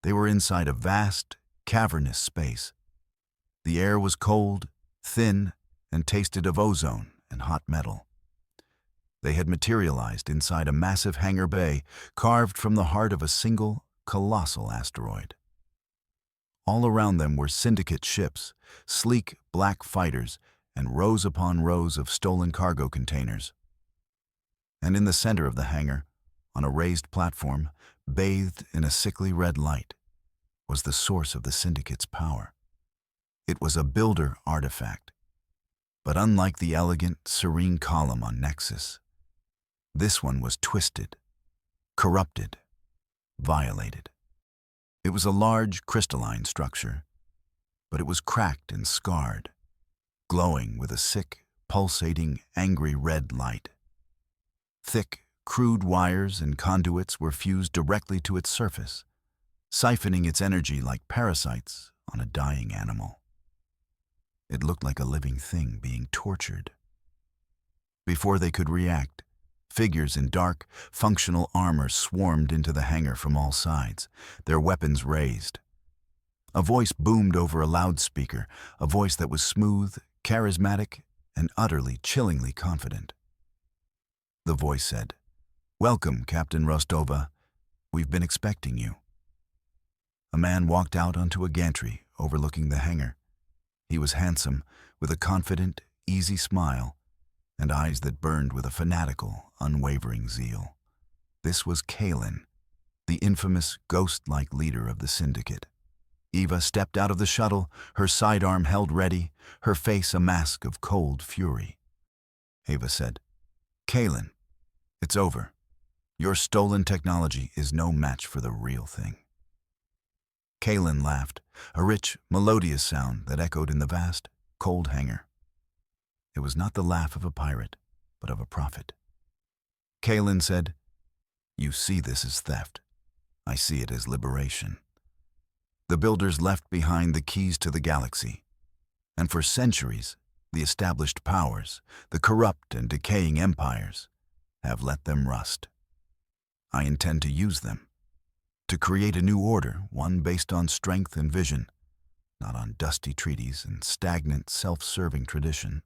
They were inside a vast, cavernous space. The air was cold, thin, and tasted of ozone and hot metal. They had materialized inside a massive hangar bay carved from the heart of a single, colossal asteroid. All around them were syndicate ships, sleek black fighters, and rows upon rows of stolen cargo containers. And in the center of the hangar, on a raised platform, bathed in a sickly red light, was the source of the syndicate's power. It was a builder artifact, but unlike the elegant, serene column on Nexus, this one was twisted, corrupted, violated. It was a large, crystalline structure, but it was cracked and scarred, glowing with a sick, pulsating, angry red light. Thick, crude wires and conduits were fused directly to its surface, siphoning its energy like parasites on a dying animal. It looked like a living thing being tortured. Before they could react, figures in dark, functional armor swarmed into the hangar from all sides, their weapons raised. A voice boomed over a loudspeaker, a voice that was smooth, charismatic, and utterly, chillingly confident. The voice said, "Welcome, Captain Rostova. We've been expecting you." A man walked out onto a gantry overlooking the hangar. He was handsome, with a confident, easy smile, and eyes that burned with a fanatical, unwavering zeal. This was Kalen, the infamous, ghost-like leader of the syndicate. Eva stepped out of the shuttle, her sidearm held ready, her face a mask of cold fury. Eva said, "Kalen, it's over. Your stolen technology is no match for the real thing." Kalen laughed, a rich, melodious sound that echoed in the vast, cold hangar. It was not the laugh of a pirate, but of a prophet. Kalen said, "You see this as theft. I see it as liberation." The builders left behind the keys to the galaxy, and for centuries, the established powers, the corrupt and decaying empires, have let them rust. I intend to use them, to create a new order, one based on strength and vision, not on dusty treaties and stagnant, self-serving tradition.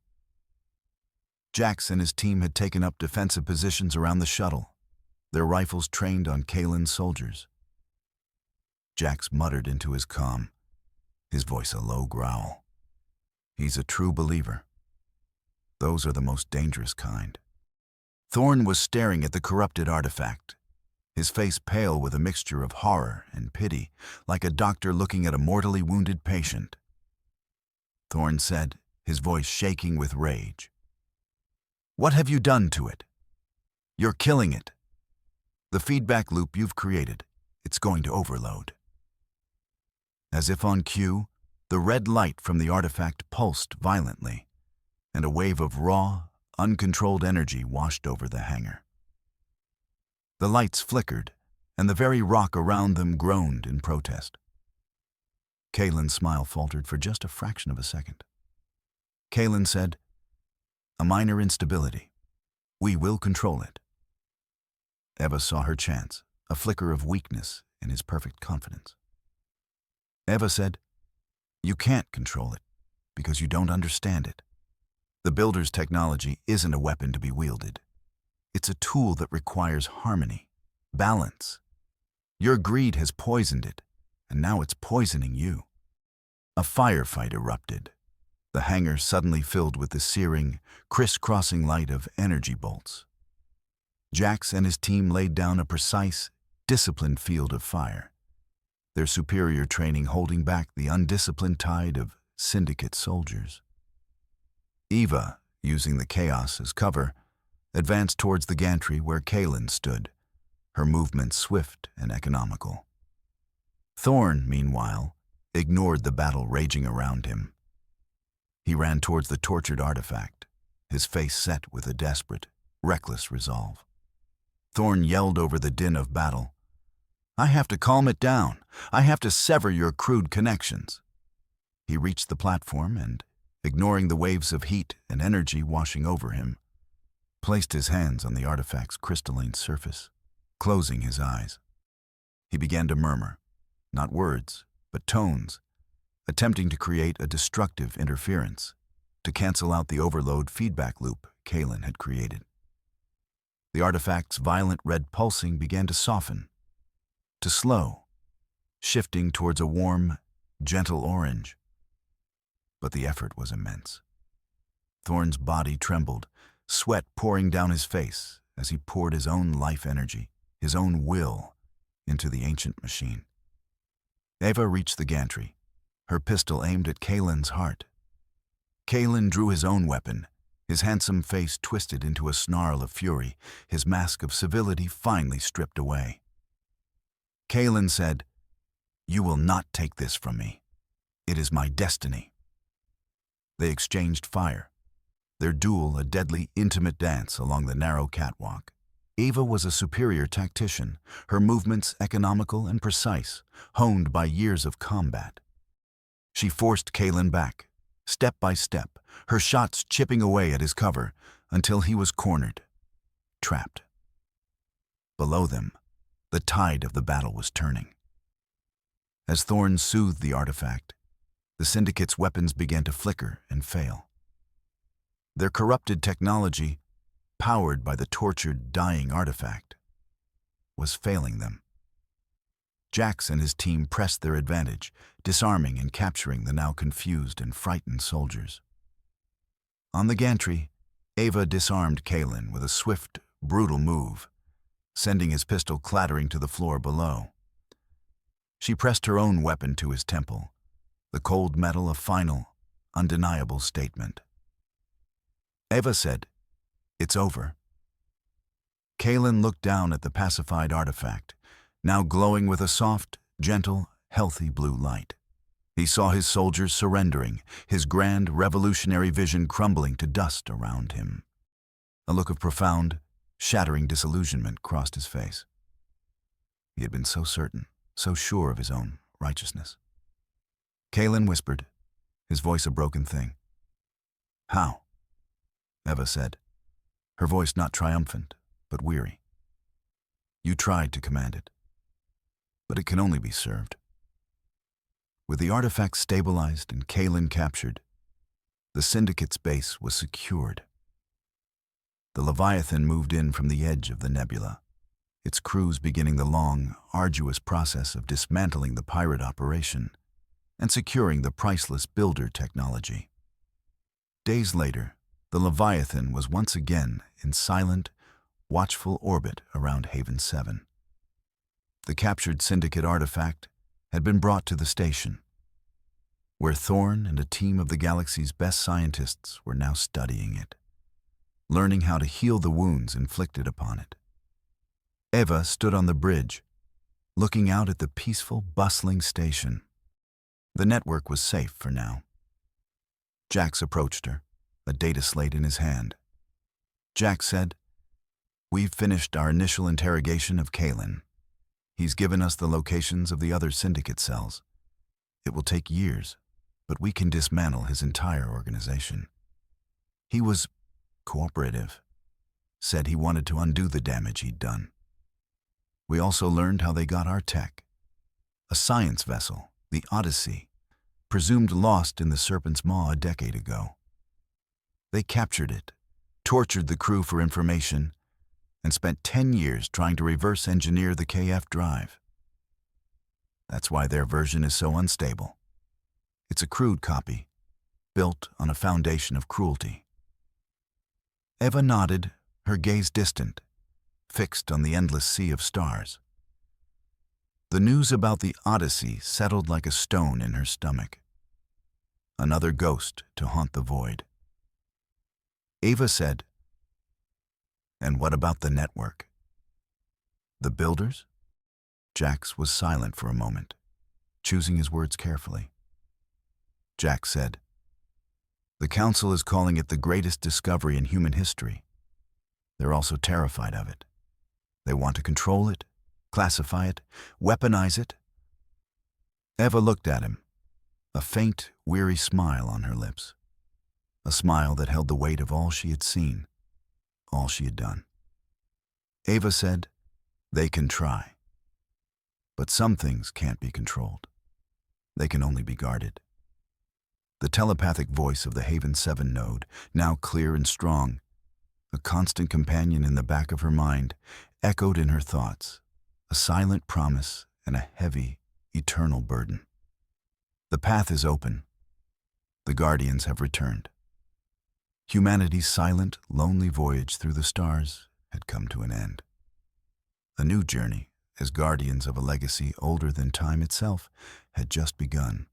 Jax and his team had taken up defensive positions around the shuttle, their rifles trained on Kalen's soldiers. Jax muttered into his comm, his voice a low growl. He's a true believer. Those are the most dangerous kind. Thorn was staring at the corrupted artifact, his face pale with a mixture of horror and pity, like a doctor looking at a mortally wounded patient. Thorn said, his voice shaking with rage, "What have you done to it? You're killing it. The feedback loop you've created, it's going to overload." As if on cue, the red light from the artifact pulsed violently, and a wave of raw, uncontrolled energy washed over the hangar. The lights flickered, and the very rock around them groaned in protest. Kalen's smile faltered for just a fraction of a second. Kalen said, "A minor instability. We will control it." Eva saw her chance, a flicker of weakness in his perfect confidence. Eva said, "You can't control it, because you don't understand it. The Builder's technology isn't a weapon to be wielded. It's a tool that requires harmony, balance. Your greed has poisoned it, and now it's poisoning you." A firefight erupted, the hangar suddenly filled with the searing, crisscrossing light of energy bolts. Jax and his team laid down a precise, disciplined field of fire, their superior training holding back the undisciplined tide of syndicate soldiers. Eva, using the chaos as cover, advanced towards the gantry where Kalen stood, her movements swift and economical. Thorn, meanwhile, ignored the battle raging around him. He ran towards the tortured artifact, his face set with a desperate, reckless resolve. Thorn yelled over the din of battle, I have to calm it down. I have to sever your crude connections." He reached the platform and, ignoring the waves of heat and energy washing over him, placed his hands on the artifact's crystalline surface, closing his eyes. He began to murmur, not words, but tones, attempting to create a destructive interference to cancel out the overload feedback loop Kalen had created. The artifact's violent red pulsing began to soften, to slow, shifting towards a warm, gentle orange. But the effort was immense. Thorn's body trembled, sweat pouring down his face as he poured his own life energy, his own will, into the ancient machine. Ava reached the gantry, her pistol aimed at Kalen's heart. Kalen drew his own weapon, his handsome face twisted into a snarl of fury, his mask of civility finally stripped away. Kalen said, "You will not take this from me. It is my destiny." They exchanged fire, their duel a deadly, intimate dance along the narrow catwalk. Ava was a superior tactician, her movements economical and precise, honed by years of combat. She forced Kalen back, step by step, her shots chipping away at his cover until he was cornered, trapped. Below them, the tide of the battle was turning. As Thorn soothed the artifact, the Syndicate's weapons began to flicker and fail. Their corrupted technology, powered by the tortured, dying artifact, was failing them. Jax and his team pressed their advantage, disarming and capturing the now confused and frightened soldiers. On the gantry, Ava disarmed Kalen with a swift, brutal move, sending his pistol clattering to the floor below. She pressed her own weapon to his temple, the cold metal a final, undeniable statement. Ava said, "It's over." Kalen looked down at the pacified artifact, now glowing with a soft, gentle, healthy blue light. He saw his soldiers surrendering, his grand, revolutionary vision crumbling to dust around him. A look of profound, shattering disillusionment crossed his face. He had been so certain, so sure of his own righteousness. Kalen whispered, his voice a broken thing. "How?" Eva said, her voice not triumphant, but weary. "You tried to command it, but it can only be served." With the artifact stabilized and Kalen captured, the Syndicate's base was secured. The Leviathan moved in from the edge of the nebula, its crews beginning the long, arduous process of dismantling the pirate operation and securing the priceless builder technology. Days later, the Leviathan was once again in silent, watchful orbit around Haven 7. The captured Syndicate artifact had been brought to the station, where Thorn and a team of the galaxy's best scientists were now studying it, learning how to heal the wounds inflicted upon it. Eva stood on the bridge, looking out at the peaceful, bustling station. The network was safe for now. Jax approached her, a data slate in his hand. Jax said, "We've finished our initial interrogation of Kalen. He's given us the locations of the other Syndicate cells. It will take years, but we can dismantle his entire organization. He was cooperative, said he wanted to undo the damage he'd done. We also learned how they got our tech. A science vessel, the Odyssey, presumed lost in the Serpent's Maw a decade ago. They captured it, tortured the crew for information, and spent 10 years trying to reverse engineer the KF drive. That's why their version is so unstable. It's a crude copy, built on a foundation of cruelty." Eva nodded, her gaze distant, fixed on the endless sea of stars. The news about the Odyssey settled like a stone in her stomach. Another ghost to haunt the void. Eva said, "And what about the network? The builders?" Jax was silent for a moment, choosing his words carefully. Jax said, "The Council is calling it the greatest discovery in human history. They're also terrified of it. They want to control it, Classify it? Weaponize it? Eva looked at him, a faint, weary smile on her lips. A smile that held the weight of all she had seen, all she had done. Eva said, "They can try. But some things can't be controlled. They can only be guarded." The telepathic voice of the Haven 7 node, now clear and strong, a constant companion in the back of her mind, echoed in her thoughts, a silent promise and a heavy, eternal burden. The path is open. The Guardians have returned. Humanity's silent, lonely voyage through the stars had come to an end. A new journey, as guardians of a legacy older than time itself, had just begun.